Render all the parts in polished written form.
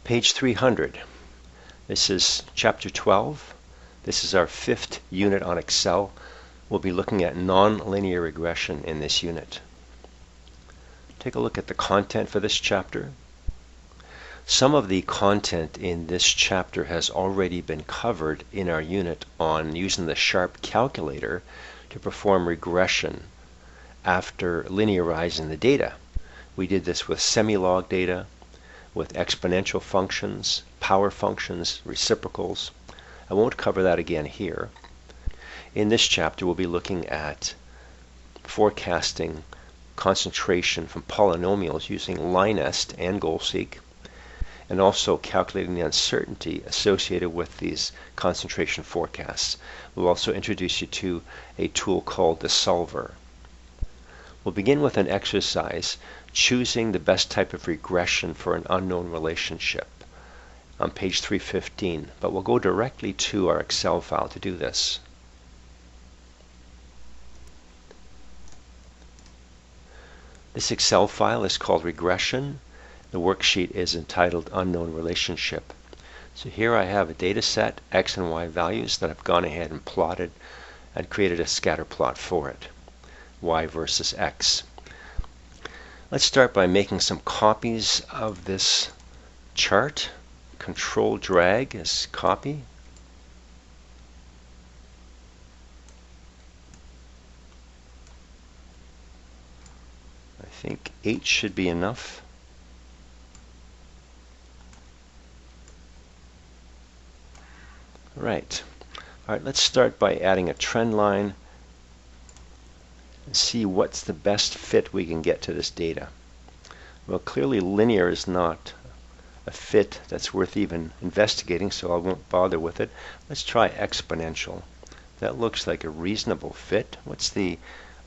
Page 300. This is chapter 12. This is our 5th unit on Excel. We'll be looking at nonlinear regression in this unit. Take a look at the content for this chapter. Some of the content in this chapter has already been covered in our unit on using the Sharp calculator to perform regression after linearizing the data. We did this with semi-log data, with exponential functions, power functions, reciprocals. I won't cover that again here. In this chapter, we'll be looking at forecasting concentration from polynomials using LINEST and goal-seek, and also calculating the uncertainty associated with these concentration forecasts. We'll also introduce you to a tool called the solver. We'll begin with an exercise choosing the best type of regression for an unknown relationship on page 315, but we'll go directly to our Excel file to do this. This Excel file is called Regression. The worksheet is entitled Unknown Relationship. So here I have a data set, X and Y values, that I've gone ahead and plotted and created a scatter plot for it. Y versus X. Let's start by making some copies of this chart. Control drag as copy. I think 8 should be enough. Right. All right, let's start by adding a trend line and see what's the best fit we can get to this data. Well, clearly linear is not a fit that's worth even investigating, so I won't bother with it. Let's try exponential. That looks like a reasonable fit. What's the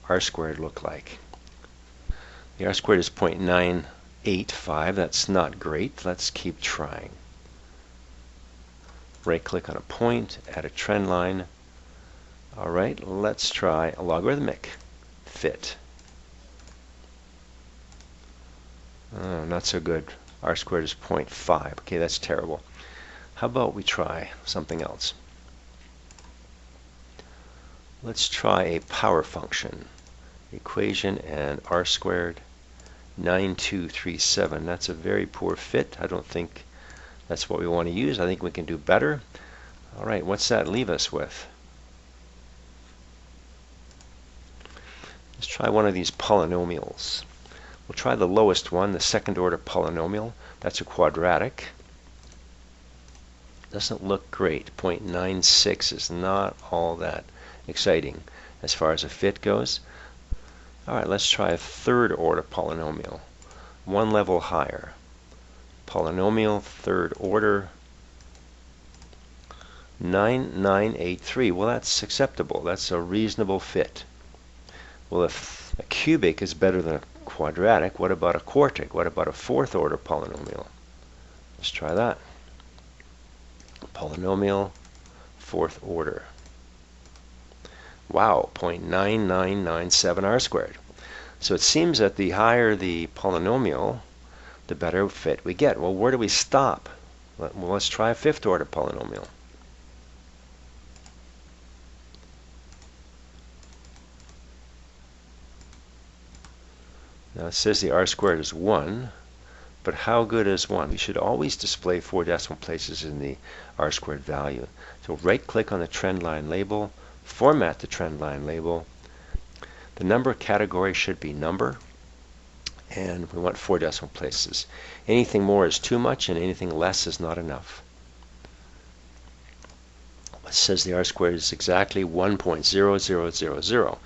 r squared look like? The r squared is 0.985. That's not great. Let's keep trying. Right click on a point, add a trend line. All right, let's try a logarithmic fit. Oh, not so good. R squared is 0.5. Okay, that's terrible. How about we try something else? Let's try a power function. Equation and r squared, 9237. That's a very poor fit. I don't think that's what we want to use. I think we can do better. All right, what's that leave us with? Let's try one of these polynomials. We'll try the lowest one, the second order polynomial. That's a quadratic. Doesn't look great. 0.96 is not all that exciting as far as a fit goes. All right, let's try a third order polynomial, one level higher. Polynomial, third order, 9983. Well, that's acceptable. That's a reasonable fit. Well, if a cubic is better than a quadratic, what about a quartic? What about a fourth order polynomial? Let's try that. Polynomial, fourth order. Wow, 0.9997 r squared. So it seems that the higher the polynomial, the better fit we get. Well, where do we stop? Well, let's try a fifth order polynomial. Now it says the r squared is 1, but how good is 1? We should always display 4 decimal places in the r squared value. So right click on the trend line label, format the trend line label. The number category should be number, and we want 4 decimal places. Anything more is too much, and anything less is not enough. It says the r squared is exactly 1.0000,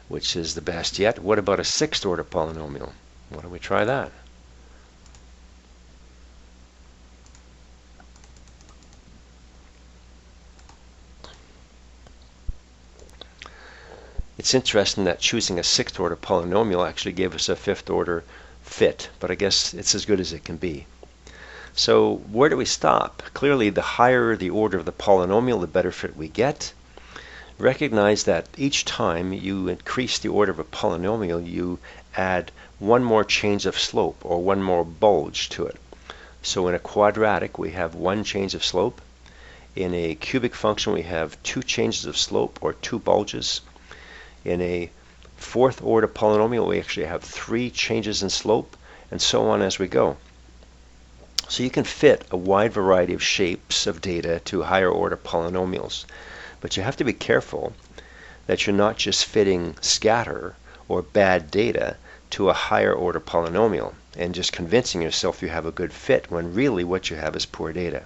which is the best yet. What about a sixth order polynomial? Why don't we try that? It's interesting that choosing a sixth order polynomial actually gave us a fifth order fit, but I guess it's as good as it can be. So where do we stop? Clearly, the higher the order of the polynomial, the better fit we get. Recognize that each time you increase the order of a polynomial, you add one more change of slope or one more bulge to it. So in a quadratic, we have one change of slope. In a cubic function, we have two changes of slope, or two bulges. In a fourth order polynomial, we actually have three changes in slope, and so on as we go. So you can fit a wide variety of shapes of data to higher order polynomials, but you have to be careful that you're not just fitting scatter or bad data to a higher order polynomial and just convincing yourself you have a good fit when really what you have is poor data.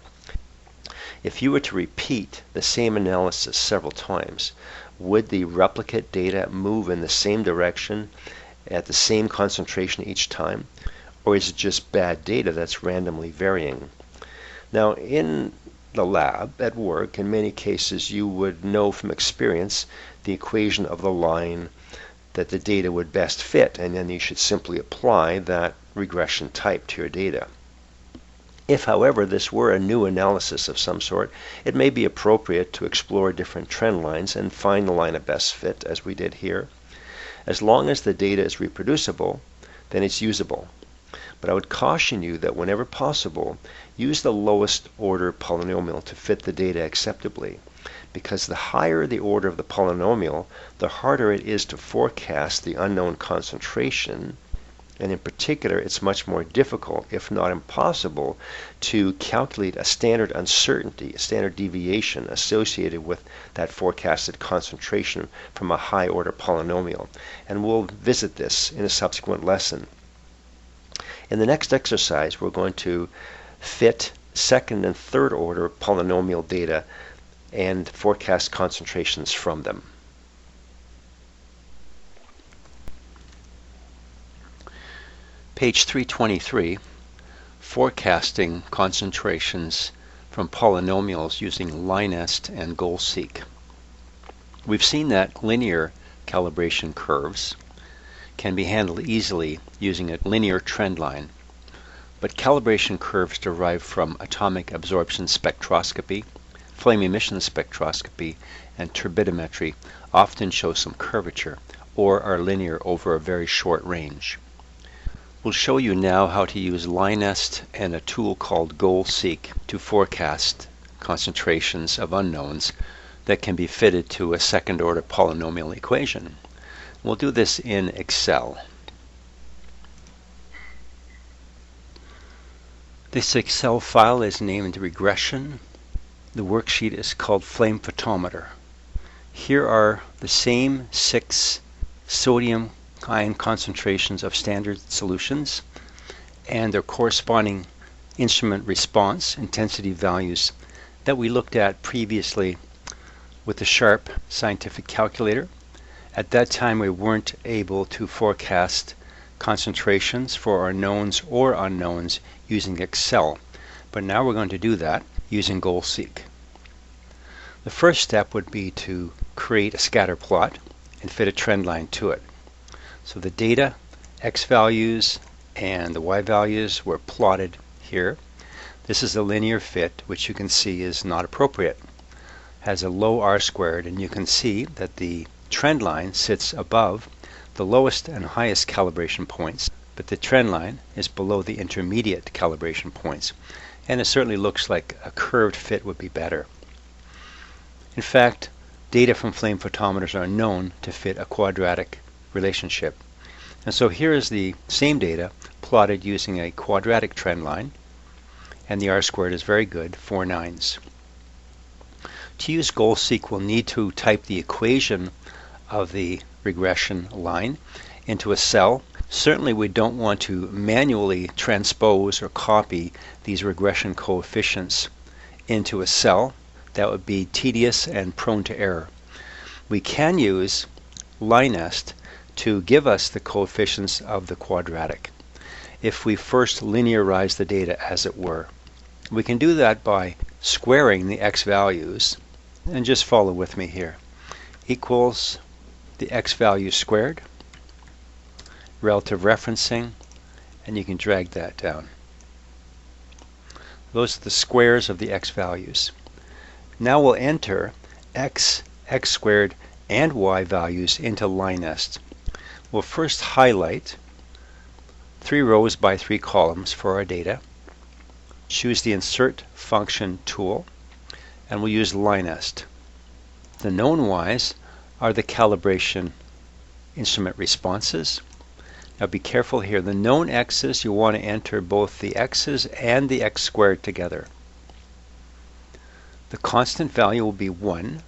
If you were to repeat the same analysis several times, would the replicate data move in the same direction at the same concentration each time? Or is it just bad data that's randomly varying? Now, in the lab, at work, in many cases, you would know from experience the equation of the line that the data would best fit, and then you should simply apply that regression type to your data. If, however, this were a new analysis of some sort, it may be appropriate to explore different trend lines and find the line of best fit, as we did here. As long as the data is reproducible, then it's usable. But I would caution you that whenever possible, use the lowest order polynomial to fit the data acceptably, because the higher the order of the polynomial, the harder it is to forecast the unknown concentration, and in particular, it's much more difficult, if not impossible, to calculate a standard uncertainty, a standard deviation associated with that forecasted concentration from a high order polynomial. And we'll visit this in a subsequent lesson. In the next exercise, we're going to fit second and third order polynomial data and forecast concentrations from them. Page 323, forecasting concentrations from polynomials using line-est and goal-seek. We've seen that linear calibration curves can be handled easily using a linear trend line, but calibration curves derived from atomic absorption spectroscopy, flame emission spectroscopy, and turbidimetry often show some curvature or are linear over a very short range. We'll show you now how to use line-est and a tool called goal-seek to forecast concentrations of unknowns that can be fitted to a second-order polynomial equation. We'll do this in Excel. This Excel file is named Regression. The worksheet is called Flame Photometer. Here are the same 6 sodium ion concentrations of standard solutions and their corresponding instrument response intensity values that we looked at previously with the Sharp scientific calculator. At that time, we weren't able to forecast concentrations for our knowns or unknowns using Excel, but now we're going to do that using goal-seek. The first step would be to create a scatter plot and fit a trend line to it. So the data, x values, and the y values were plotted here. This is a linear fit, which you can see is not appropriate. Has a low r-squared, and you can see that the trend line sits above the lowest and highest calibration points, but the trend line is below the intermediate calibration points, and it certainly looks like a curved fit would be better. In fact, data from flame photometers are known to fit a quadratic relationship. And so here is the same data plotted using a quadratic trend line, and the r-squared is very good, 4 nines. To use goal-seek, we'll need to type the equation of the regression line into a cell. Certainly we don't want to manually transpose or copy these regression coefficients into a cell. That would be tedious and prone to error. We can use line-est to give us the coefficients of the quadratic if we first linearize the data, as it were. We can do that by squaring the x values, and just follow with me here, equals the x value squared, relative referencing, and you can drag that down. Those are the squares of the x values. Now we'll enter x, x squared, and y values into line-est. We'll first highlight 3 rows by 3 columns for our data. choose the Insert Function tool, and we'll use LineEst. The known y's are the calibration instrument responses. Now be careful here. The known x's, you want to enter both the x's and the x squared together. The constant value will be 1,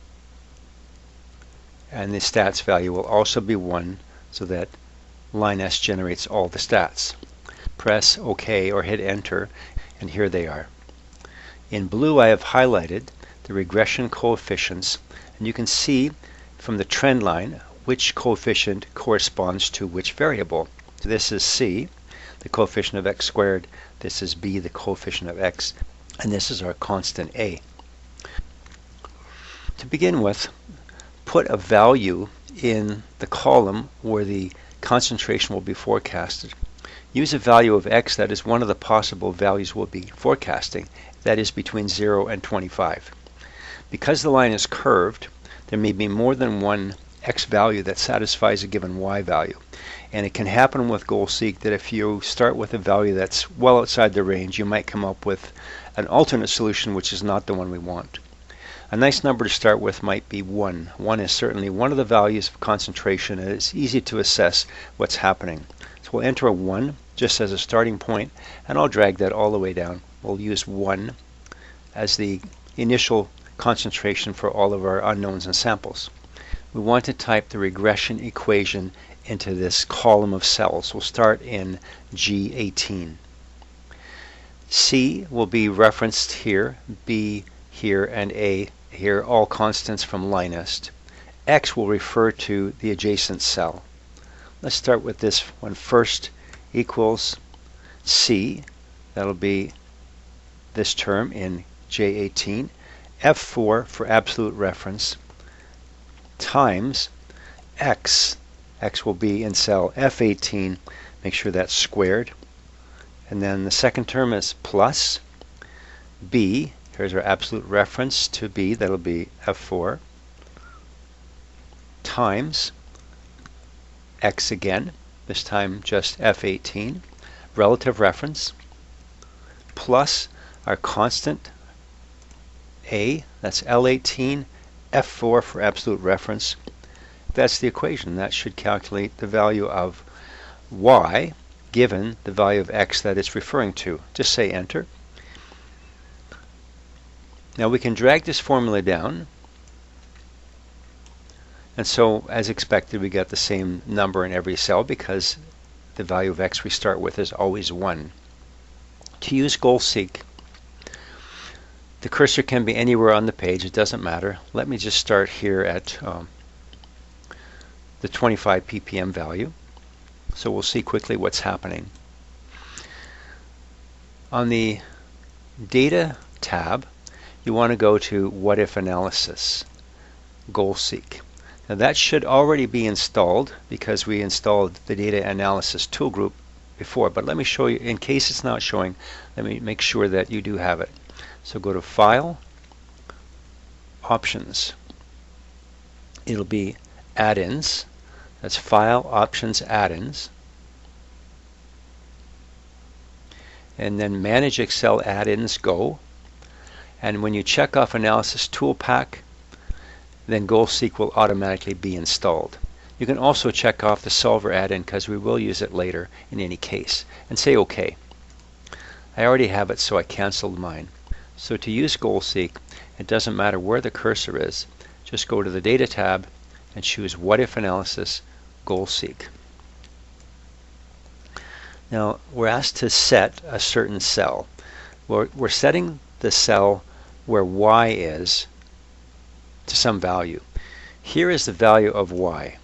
and the stats value will also be 1, so that LineEst generates all the stats. Press OK or hit Enter, and here they are. In blue I have highlighted the regression coefficients, and you can see from the trend line which coefficient corresponds to which variable. So this is C, the coefficient of x squared, this is B, the coefficient of x, and this is our constant A. To begin with, put a value in the column where the concentration will be forecasted. Use a value of x that is one of the possible values we'll be forecasting, that is between 0 and 25. Because the line is curved, there may be more than one x value that satisfies a given y value. And it can happen with goal-seek that if you start with a value that's well outside the range, you might come up with an alternate solution which is not the one we want. A nice number to start with might be 1. 1 is certainly one of the values of concentration, and it's easy to assess what's happening. So we'll enter a 1 just as a starting point, and I'll drag that all the way down. We'll use 1 as the initial concentration for all of our unknowns and samples. We want to type the regression equation into this column of cells. We'll start in G18. C will be referenced here, B here, and A here, all constants from LineEst. X will refer to the adjacent cell. Let's start with this one first, equals C, that'll be this term in J18, F4 for absolute reference, times X. X will be in cell F18, make sure that's squared. And then the second term is plus B, here's our absolute reference to B, that'll be F4, times X again, this time just F18, relative reference, plus our constant A, that's L18, F4 for absolute reference. That's the equation. That should calculate the value of y given the value of x that it's referring to. Just say enter. Now we can drag this formula down, and so as expected we get the same number in every cell because the value of x we start with is always 1. To use goal-seek, the cursor can be anywhere on the page, it doesn't matter. Let me just start here at the 25 ppm value. So we'll see quickly what's happening. On the Data tab, you want to go to What If Analysis, Goal-Seek. Now that should already be installed because we installed the Data Analysis tool group before, but let me show you, in case it's not showing, let me make sure that you do have it. So go to File, Options. It'll be Add-ins. That's File, Options, Add-ins. And then Manage Excel Add-ins, Go. And when you check off Analysis Tool Pack, then Goal-Seek will automatically be installed. You can also check off the Solver add-in because we will use it later in any case, and say OK. I already have it, so I canceled mine. So to use Goal-Seek, it doesn't matter where the cursor is. Just go to the Data tab and choose What If Analysis, Goal-Seek. Now we're asked to set a certain cell. We're setting the cell where y is to some value. Here is the value of y.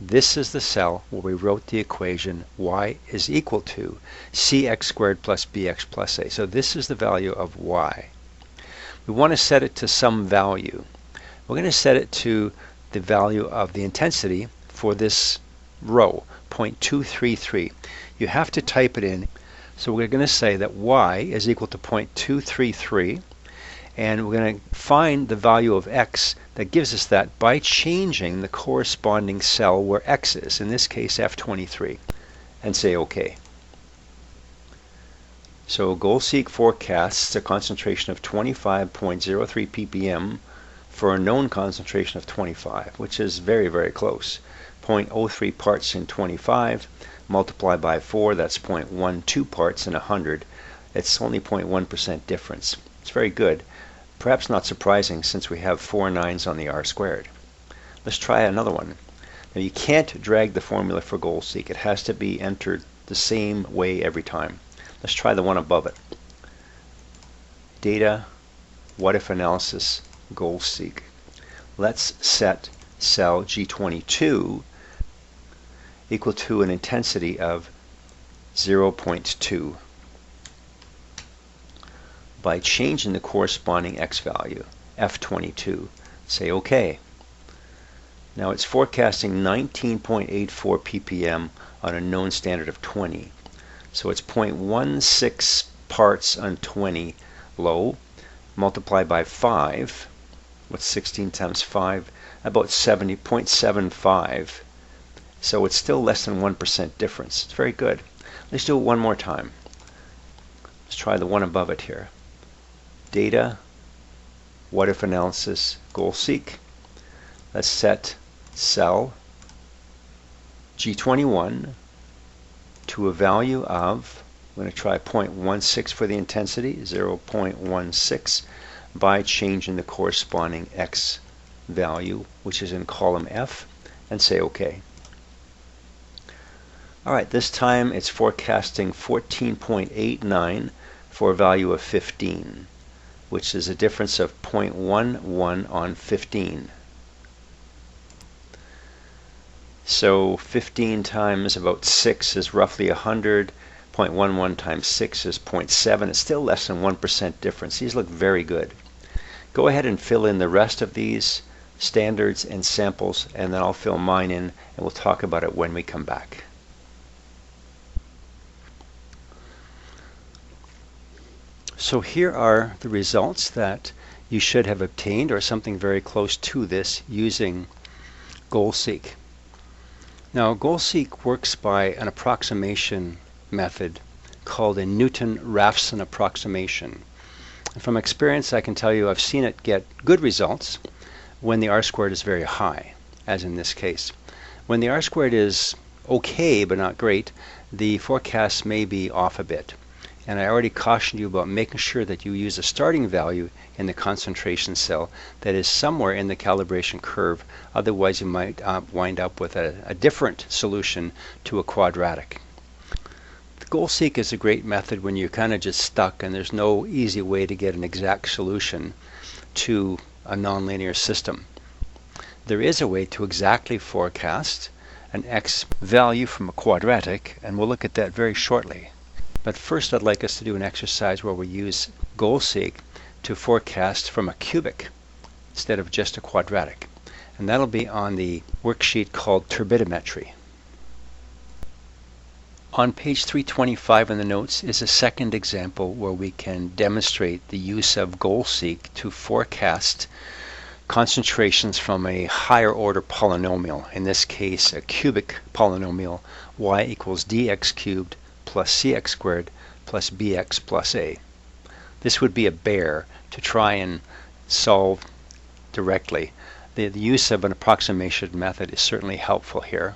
This is the cell where we wrote the equation y is equal to cx squared plus bx plus a. So this is the value of y. We want to set it to some value. We're going to set it to the value of the intensity for this row, 0.233. You have to type it in. So we're going to say that y is equal to 0.233, and we're going to find the value of x that gives us that by changing the corresponding cell where x is, in this case F23, and say OK. So GoalSeek forecasts a concentration of 25.03 ppm for a known concentration of 25, which is very, very close. 0.03 parts in 25, multiply by 4, that's 0.12 parts in 100. It's only 0.1% difference. It's very good. Perhaps not surprising since we have 4 nines on the r squared. Let's try another one. Now you can't drag the formula for GoalSeek. It has to be entered the same way every time. Let's try the one above it. Data, what if analysis, GoalSeek. Let's set cell G22 equal to an intensity of 0.2 by changing the corresponding x value, F22. Say OK. Now it's forecasting 19.84 ppm on a known standard of 20. So it's 0.16 parts on 20 low, multiplied by 5. What's 16 times 5? About 70.75. So it's still less than 1% difference. It's very good. Let's do it one more time. Let's try the one above it here. Data, what if analysis, GoalSeek. Let's set cell G21 to a value of, I'm going to try 0.16 for the intensity, 0.16, by changing the corresponding x value, which is in column F, and say OK. Alright, this time it's forecasting 14.89 for a value of 15, which is a difference of 0.11 on 15. So 15 times about 6 is roughly 100. 0.11 times 6 is 0.7. It's still less than 1% difference. These look very good. Go ahead and fill in the rest of these standards and samples, and then I'll fill mine in, and we'll talk about it when we come back. So here are the results that you should have obtained, or something very close to this, using GoalSeek. Now, GoalSeek works by an approximation method called a Newton-Raphson approximation. And from experience, I can tell you I've seen it get good results when the r-squared is very high, as in this case. When the r-squared is okay but not great, the forecast may be off a bit. And I already cautioned you about making sure that you use a starting value in the concentration cell that is somewhere in the calibration curve. Otherwise, you might wind up with a different solution to a quadratic. The GoalSeek is a great method when you're kind of just stuck and there's no easy way to get an exact solution to a nonlinear system. There is a way to exactly forecast an x value from a quadratic, and we'll look at that very shortly. But first I'd like us to do an exercise where we use GoalSeek to forecast from a cubic instead of just a quadratic. And that'll be on the worksheet called turbidimetry. On page 325 in the notes is a second example where we can demonstrate the use of GoalSeek to forecast concentrations from a higher order polynomial, in this case a cubic polynomial, y equals dx cubed plus cx squared plus bx plus a. This would be a bear to try and solve directly. The use of an approximation method is certainly helpful here.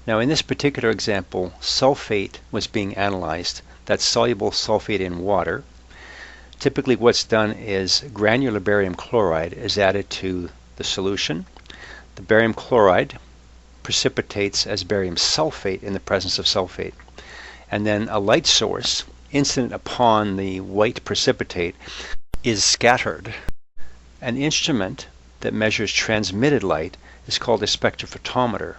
Now in this particular example, sulfate was being analyzed. That's soluble sulfate in water. Typically what's done is granular barium chloride is added to the solution. The barium chloride precipitates as barium sulfate in the presence of sulfate. And then a light source incident upon the white precipitate is scattered. An instrument that measures transmitted light is called a spectrophotometer.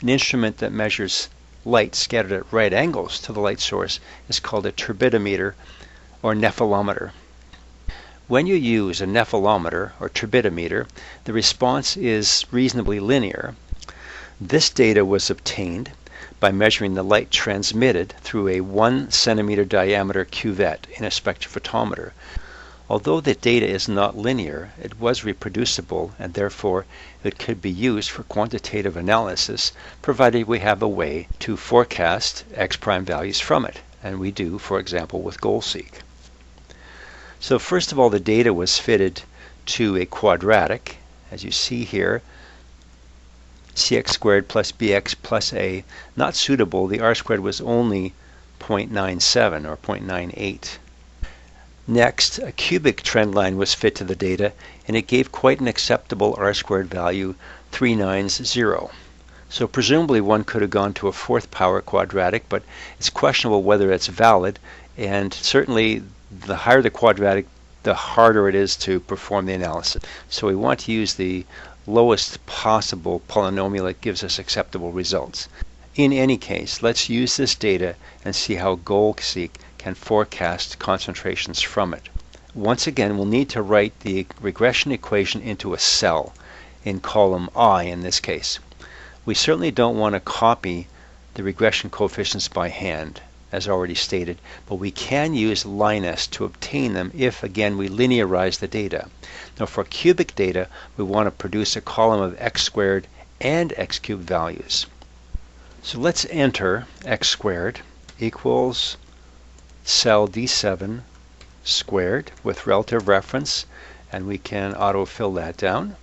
An instrument that measures light scattered at right angles to the light source is called a turbidimeter or nephelometer. When you use a nephelometer or turbidimeter, the response is reasonably linear. This data was obtained by measuring the light transmitted through a 1 centimeter diameter cuvette in a spectrophotometer. Although the data is not linear, it was reproducible, and therefore it could be used for quantitative analysis, provided we have a way to forecast x prime values from it. And we do, for example, with GoalSeek. So first of all, the data was fitted to a quadratic, as you see here, cx squared plus bx plus a. Not suitable, the r squared was only 0.97 or 0.98. Next, a cubic trend line was fit to the data, and it gave quite an acceptable r squared value, 390. So presumably one could have gone to a fourth power quadratic, but it's questionable whether it's valid, and certainly the higher the quadratic, the harder it is to perform the analysis. So we want to use the lowest possible polynomial that gives us acceptable results. In any case, let's use this data and see how GoalSeek can forecast concentrations from it. Once again, we'll need to write the regression equation into a cell in column I in this case. We certainly don't want to copy the regression coefficients by hand, as already stated, but we can use LINEST to obtain them if, again, we linearize the data. Now for cubic data, we want to produce a column of x squared and x cubed values. So let's enter x squared equals cell D7 squared with relative reference, and we can autofill that down.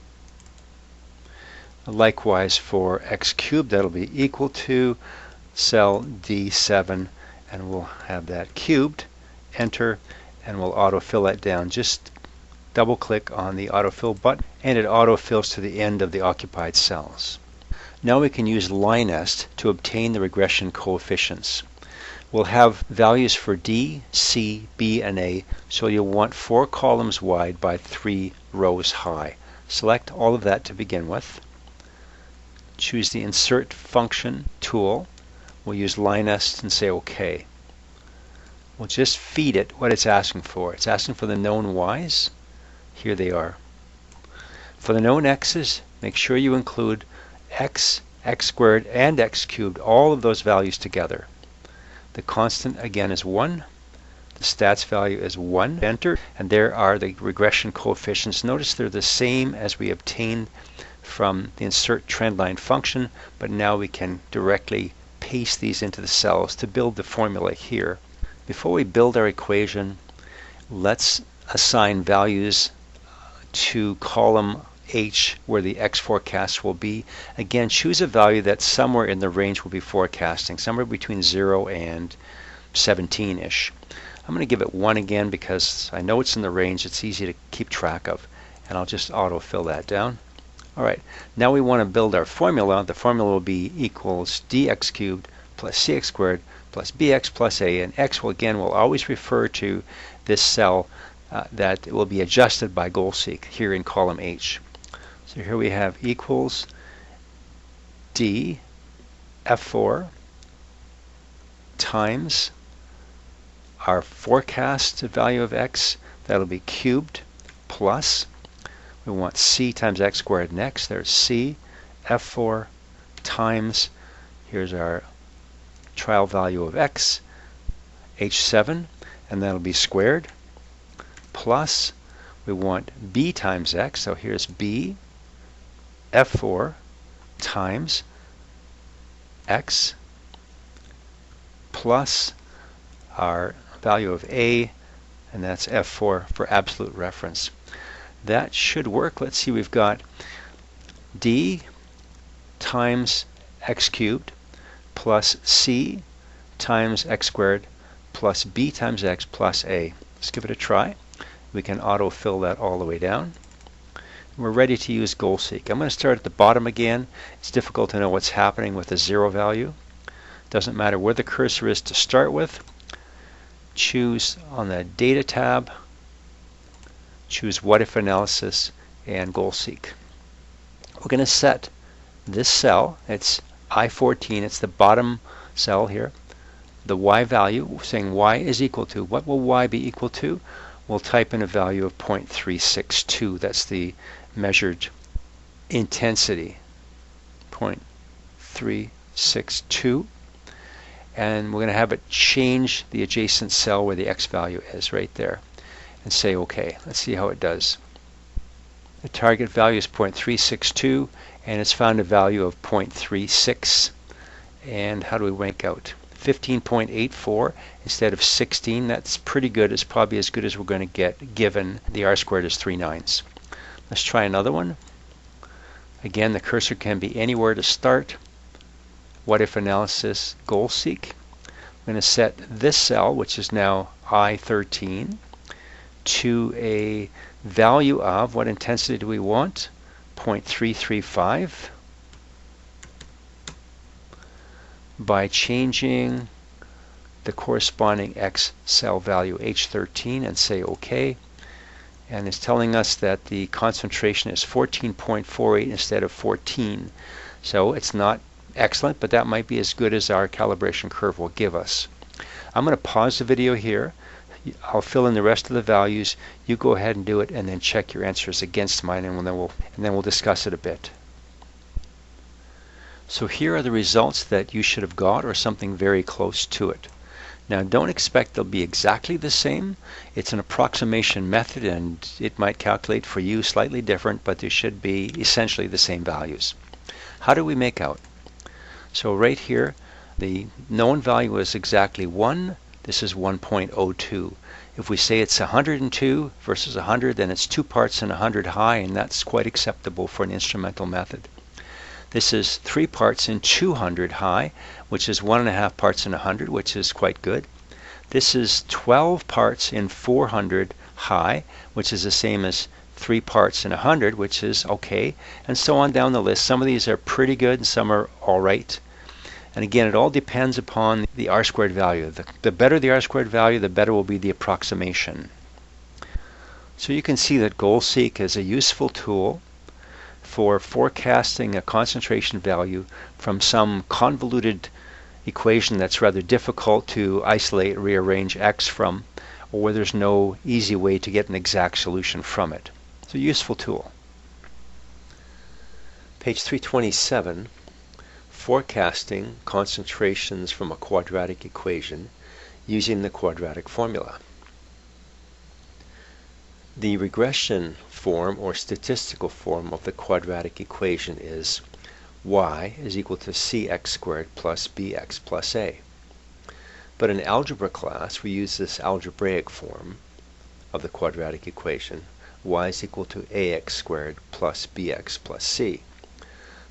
Likewise for x cubed, that'll be equal to cell D7, and we'll have that cubed. Enter, and we'll autofill that down. Just double click on the autofill button, and it autofills to the end of the occupied cells. Now we can use LINEST to obtain the regression coefficients. We'll have values for D, C, B, and A, so you'll want 4 columns wide by 3 rows high. Select all of that to begin with. Choose the Insert Function tool. We'll use LINEST and say OK. We'll just feed it what it's asking for. It's asking for the known y's. Here they are. For the known x's, make sure you include x, x squared, and x cubed, all of those values together. The constant again is 1. The stats value is 1. Enter, and there are the regression coefficients. Notice they're the same as we obtained from the insert trendline function, but now we can directly paste these into the cells to build the formula here. Before we build our equation, let's assign values to column H where the x forecast will be. Again, choose a value that somewhere in the range we'll be forecasting, somewhere between 0 and 17-ish. I'm going to give it 1 again because I know it's in the range, it's easy to keep track of, and I'll just autofill that down. Alright, now we want to build our formula. The formula will be equals dx cubed plus cx squared plus bx plus a, and x will always refer to this cell that will be adjusted by GoalSeek here in column H. So here we have equals d f4 times our forecast value of x, that'll be cubed, plus we want c times x squared and x. There's c f4 times, here's our trial value of x, h7, and that'll be squared, plus we want b times x, so here's b f4 times x plus our value of a, and that's f4 for absolute reference. That should work. Let's see, we've got d times x cubed plus c times x squared plus b times x plus a. Let's give it a try. We can autofill that all the way down. We're ready to use GoalSeek. I'm going to start at the bottom again. It's difficult to know what's happening with the 0 value. Doesn't matter where the cursor is to start with. Choose on the Data tab, choose What If Analysis, and GoalSeek. We're going to set this cell, it's I14, it's the bottom cell here, the y value, saying y is equal to, what will y be equal to? We'll type in a value of 0.362. That's the measured intensity, 0.362. And we're going to have it change the adjacent cell where the x value is right there and say OK. Let's see how it does. The target value is 0.362, and it's found a value of 0.36. And how do we rank out? 15.84 instead of 16. That's pretty good. It's probably as good as we're going to get given the r squared is 3/9. Let's try another one. Again, the cursor can be anywhere to start. What if analysis, goal seek. I'm going to set this cell, which is now I13, to a value of, what intensity do we want? 0.335. By changing the corresponding X cell value H13 and say OK. And it's telling us that the concentration is 14.48 instead of 14. So it's not excellent, but that might be as good as our calibration curve will give us. I'm going to pause the video here. I'll fill in the rest of the values. You go ahead and do it, and then check your answers against mine, and then we'll discuss it a bit. So here are the results that you should have got, or something very close to it. Now don't expect they'll be exactly the same. It's an approximation method, and it might calculate for you slightly different, but they should be essentially the same values. How do we make out? So right here, the known value is exactly 1. This is 1.02. If we say it's 102 versus 100, then it's 2 parts in 100 high, and that's quite acceptable for an instrumental method. This is 3 parts in 200 high, which is 1.5 parts in 100, which is quite good. This is 12 parts in 400 high, which is the same as 3 parts in 100, which is okay, and so on down the list. Some of these are pretty good, and some are all right. And again, it all depends upon the r squared value. The better the r squared value, the better will be the approximation. So you can see that GoalSeek is a useful tool for forecasting a concentration value from some convoluted equation that's rather difficult to isolate, rearrange X from, or where there's no easy way to get an exact solution from it. It's a useful tool. Page 327, forecasting concentrations from a quadratic equation using the quadratic formula. The regression form or statistical form of the quadratic equation is y is equal to cx squared plus bx plus a. But in algebra class, we use this algebraic form of the quadratic equation, y is equal to ax squared plus bx plus c.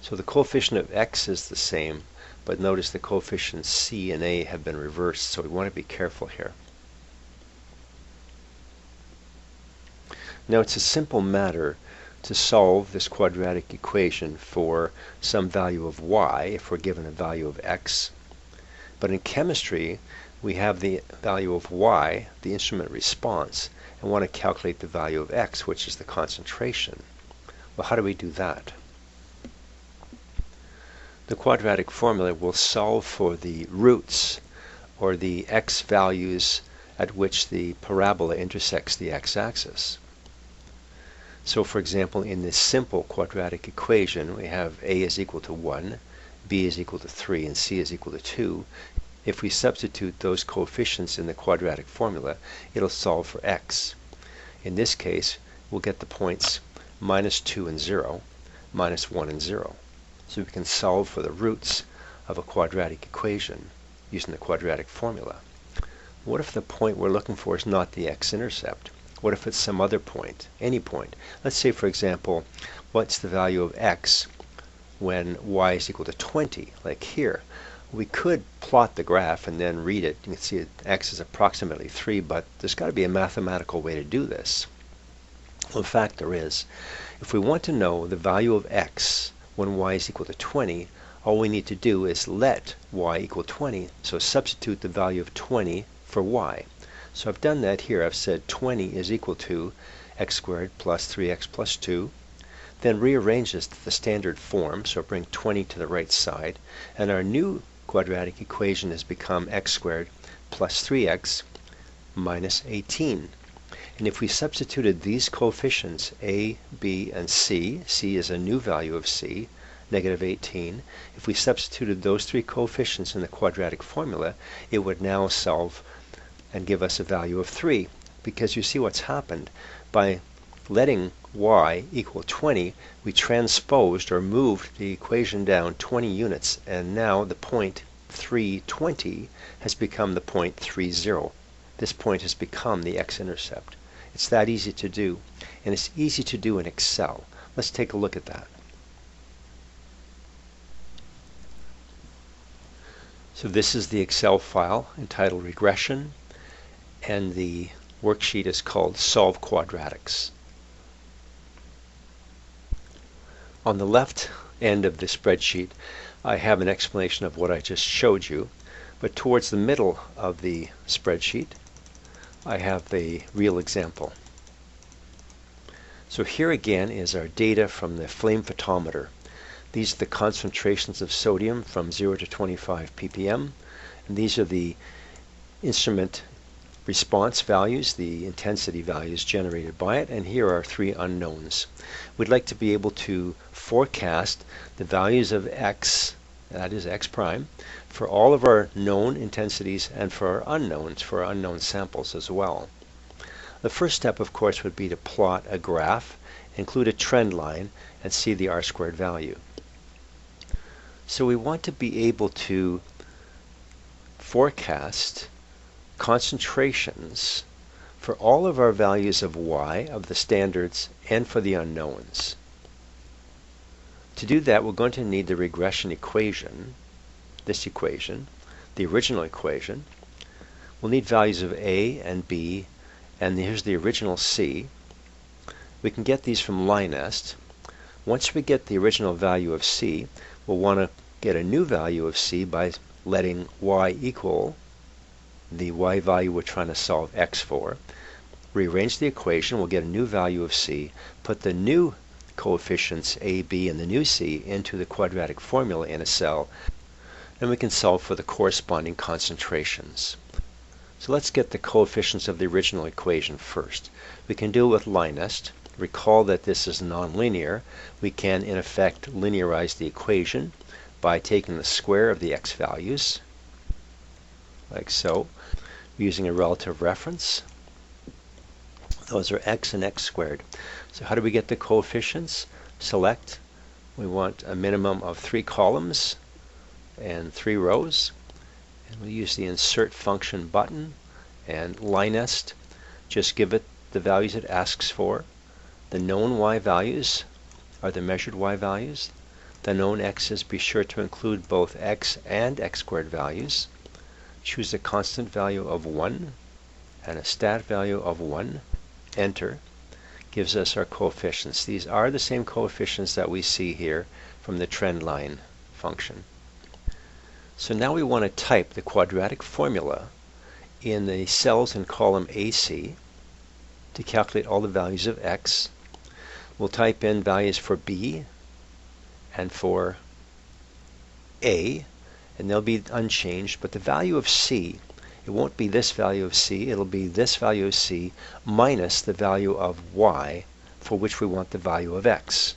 So the coefficient of x is the same, but notice the coefficients c and a have been reversed, so we want to be careful here. Now it's a simple matter to solve this quadratic equation for some value of y if we're given a value of x. But in chemistry, we have the value of y, the instrument response, and want to calculate the value of x, which is the concentration. Well, how do we do that? The quadratic formula will solve for the roots, or the x values at which the parabola intersects the x-axis. So for example, in this simple quadratic equation, we have a is equal to 1, b is equal to 3, and c is equal to 2. If we substitute those coefficients in the quadratic formula, it'll solve for x. In this case, we'll get the points minus 2 and 0, minus 1 and 0. So we can solve for the roots of a quadratic equation using the quadratic formula. What if the point we're looking for is not the x-intercept? What if it's some other point, any point? Let's say, for example, what's the value of x when y is equal to 20, like here? We could plot the graph and then read it. You can see x is approximately 3, but there's got to be a mathematical way to do this. Well, in fact, there is. If we want to know the value of x when y is equal to 20, all we need to do is let y equal 20, so substitute the value of 20 for y. So I've done that here. I've said 20 is equal to x squared plus 3x plus 2. Then rearrange this to the standard form, so bring 20 to the right side. And our new quadratic equation has become x squared plus 3x minus 18. And if we substituted these coefficients, a, b, and c, c is a new value of c, negative 18. If we substituted those three coefficients in the quadratic formula, it would now solve and give us a value of 3, because you see what's happened. By letting y equal 20, we transposed or moved the equation down 20 units, and now the point 0.320 has become the 0.30. This point has become the x-intercept. It's that easy to do, and it's easy to do in Excel. Let's take a look at that. So this is the Excel file entitled Regression, and the worksheet is called Solve Quadratics. On the left end of the spreadsheet, I have an explanation of what I just showed you, but towards the middle of the spreadsheet, I have the real example. So here again is our data from the flame photometer. These are the concentrations of sodium from 0 to 25 ppm, and these are the instrument response values, the intensity values generated by it, and here are three unknowns. We'd like to be able to forecast the values of x, that is x prime, for all of our known intensities and for our unknowns, for our unknown samples as well. The first step, of course, would be to plot a graph, include a trend line, and see the r-squared value. So we want to be able to forecast concentrations for all of our values of y, of the standards, and for the unknowns. To do that, we're going to need the regression equation, this equation, the original equation. We'll need values of a and b, and here's the original c. We can get these from LINEST. Once we get the original value of c, we'll want to get a new value of c by letting y equal the y value we're trying to solve x for. Rearrange the equation, we'll get a new value of c, put the new coefficients a, b, and the new c into the quadratic formula in a cell, and we can solve for the corresponding concentrations. So let's get the coefficients of the original equation first. We can do it with LINEST. Recall that this is nonlinear. We can, in effect, linearize the equation by taking the square of the x values, like so, using a relative reference. Those are x and x squared. So how do we get the coefficients? Select. We want a minimum of 3 columns and 3 rows. And we'll use the insert function button and LINEST. Just give it the values it asks for. The known y values are the measured y values. The known x's, be sure to include both x and x squared values. Choose a constant value of 1 and a stat value of 1. Enter. Gives us our coefficients. These are the same coefficients that we see here from the trend line function. So now we want to type the quadratic formula in the cells in column AC to calculate all the values of x. We'll type in values for b and for a, and they'll be unchanged, but the value of c, it won't be this value of c, it'll be this value of c minus the value of y, for which we want the value of x.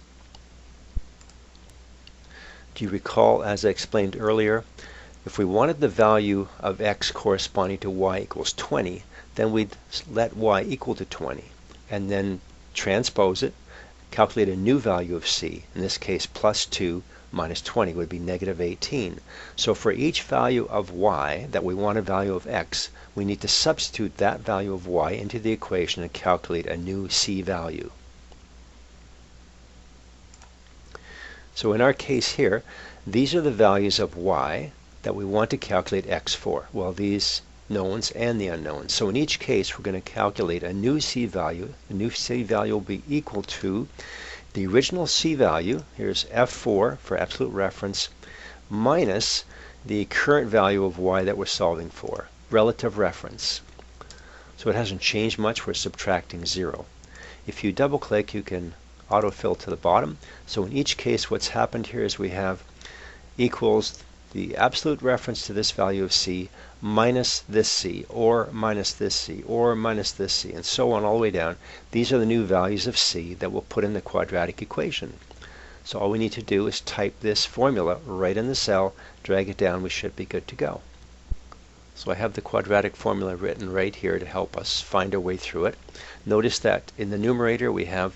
Do you recall, as I explained earlier, if we wanted the value of x corresponding to y equals 20, then we'd let y equal to 20, and then transpose it, calculate a new value of c. In this case, plus 2 minus 20 would be negative 18. So for each value of y that we want a value of x, we need to substitute that value of y into the equation and calculate a new c value. So in our case here, these are the values of y that we want to calculate x for. Well, these knowns and the unknowns. So in each case, we're going to calculate a new c value. The new c value will be equal to the original c value, here's F4 for absolute reference, minus the current value of y that we're solving for, relative reference. So it hasn't changed much, we're subtracting 0. If you double click, you can autofill to the bottom. So in each case, what's happened here is we have equals the absolute reference to this value of c minus this c, or minus this c, or minus this c, and so on all the way down. These are the new values of c that we'll put in the quadratic equation. So all we need to do is type this formula right in the cell, drag it down, we should be good to go. So I have the quadratic formula written right here to help us find our way through it. Notice that in the numerator we have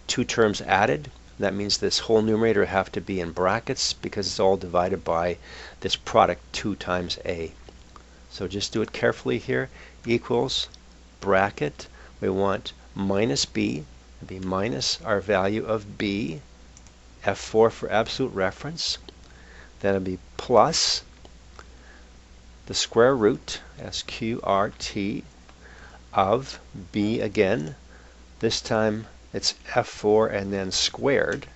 2 terms added, That means this whole numerator have to be in brackets because it's all divided by this product 2 times a. So just do it carefully here. Equals bracket. We want minus b. It'd be minus our value of b, f4 for absolute reference. Then it'll be plus the square root, sqrt, of b again. This time it's f4 and then squared,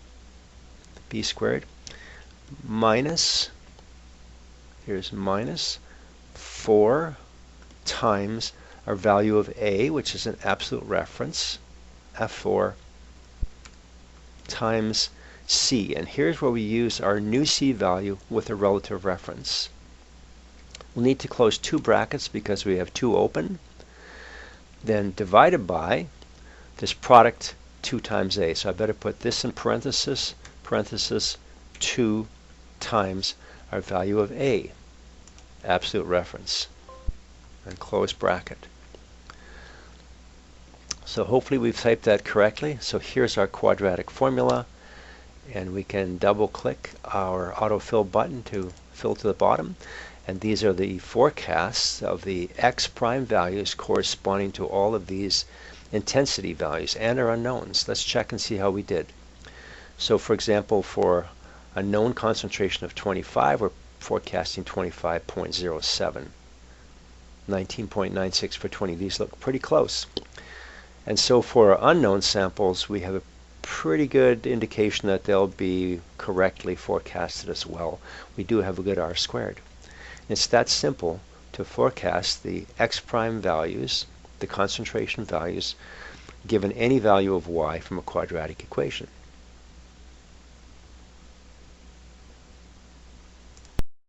b squared, minus, here's minus 4 times our value of a, which is an absolute reference, f4 times c. And here's where we use our new c value with a relative reference. We'll need to close 2 brackets because we have 2 open. Then divided by this product 2 times a. So I better put this in parenthesis, parenthesis 2 times our value of a, absolute reference, and close bracket. So hopefully we've typed that correctly. So here's our quadratic formula, and we can double click our autofill button to fill to the bottom. And these are the forecasts of the x prime values corresponding to all of these intensity values and our unknowns. Let's check and see how we did. So for example, for a known concentration of 25, we're forecasting 25.07. 19.96 for 20. These look pretty close. And so for our unknown samples, we have a pretty good indication that they'll be correctly forecasted as well. We do have a good R squared. It's that simple to forecast the x prime values, the concentration values, given any value of y from a quadratic equation.